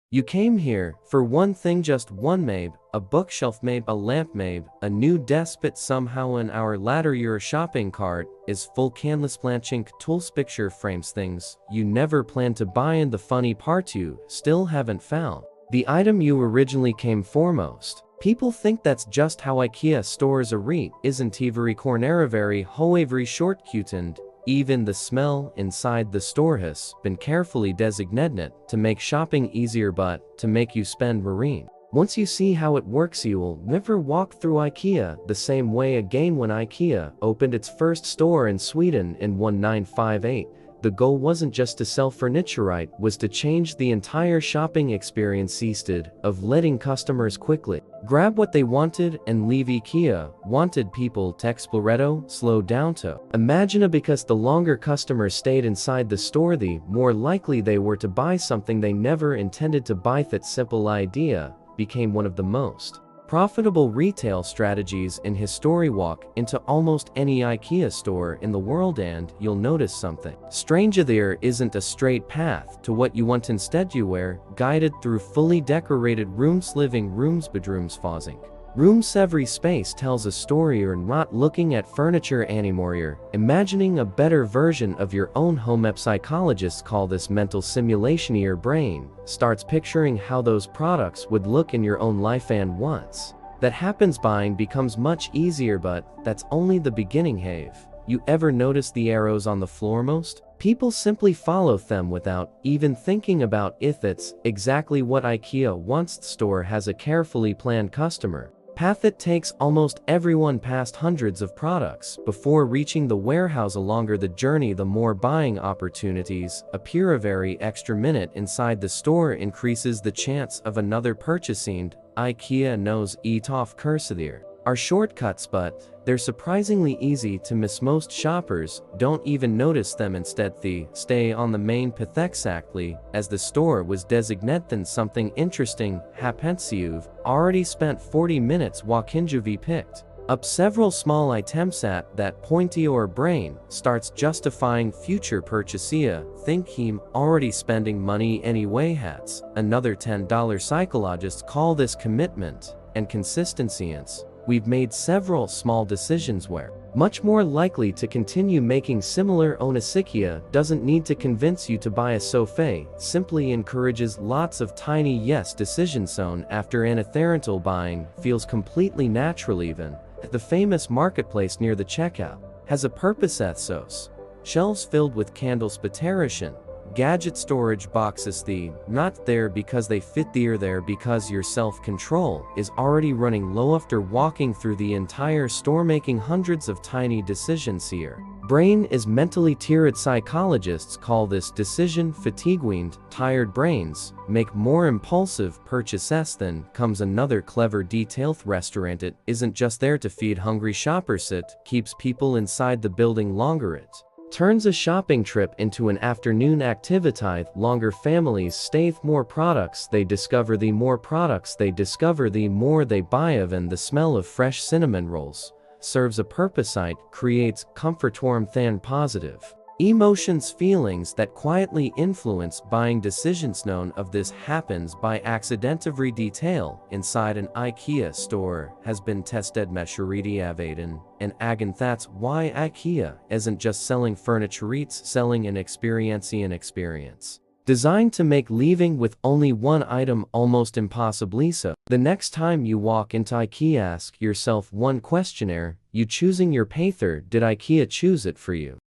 You came here for one thing, just one, maybe a bookshelf, maybe a lamp, maybe a new desk, but somehow an hour later your shopping cart is full canvas, blanching tools, picture frames, things you never planned to buy, and the funny part, you still haven't found the item you originally came foremost. People think that's just how IKEA stores are read, isn't very corner very however short cutened. Even the smell inside the store has been carefully designated to make shopping easier, but to make you spend marine. Once you see how it works, you will never walk through IKEA the same way again. When IKEA opened its first store in Sweden in 1958, the goal wasn't just to sell furniture, it was to change the entire shopping experience. Instead of letting customers quickly grab what they wanted and leave, IKEA wanted people to explore, slow down to imagine, because the longer customers stayed inside the store, the more likely they were to buy something they never intended to buy. That simple idea became one of the most profitable retail strategies in history. Walk into almost any IKEA store in the world and you'll notice something strange. There isn't a straight path to what you want. Instead, you are guided through fully decorated rooms, living rooms, bedrooms, fauxing rooms. Every space tells a story. You're not looking at furniture anymore, you're imagining a better version of your own home. Psychologists call this mental simulation. Your brain starts picturing how those products would look in your own life, and once that happens, buying becomes much easier. But that's only the beginning. Have you ever noticed the arrows on the floor? Most people simply follow them without even thinking about if it's exactly what IKEA wants. The store has a carefully planned customer path that takes almost everyone past hundreds of products before reaching the warehouse. The longer the journey, the more buying opportunities appear. Every extra minute inside the store increases the chance of another purchasing. IKEA knows it off course there are shortcuts, but they're surprisingly easy to miss. Most shoppers don't even notice them. Instead, they stay on the main path exactly as the store was designated. Then something interesting happens. You've already spent 40 minutes walking. You've picked up several small items. At that point, your brain starts justifying future purchases. Think him already spending money anyway. Hats another $10. Psychologists call this commitment and consistency. We've made several small decisions we're much more likely to continue making similar. IKEA doesn't need to convince you to buy a sofa, simply encourages lots of tiny yes decisions. Soon after, anatharental buying feels completely natural. Even the famous marketplace near the checkout has a purpose. Ethos shelves filled with candles, paterition gadget storage boxes. The not there because they fit, they're there because your self-control is already running low after walking through the entire store, making hundreds of tiny decisions. Your brain is mentally tired. Psychologists call this decision fatigue. Tired brains make more impulsive purchases. Then comes another clever detail. The restaurant, it isn't just there to feed hungry shoppers, it keeps people inside the building longer. It turns a shopping trip into an afternoon activity. Longer families stay, more products they discover. The more products they discover, the more they buy of, and the smell of fresh cinnamon rolls serves a purpose. It creates comfort, warmth, and positive emotions, feelings that quietly influence buying decisions. None of this happens by accident. Every detail inside an IKEA store has been tested, measured, evaluated, and again. That's why IKEA isn't just selling furniture, it's selling an experience. An experience designed to make leaving with only one item almost impossibly so. The next time you walk into IKEA, ask yourself one question: are you choosing your path, or did IKEA choose it for you?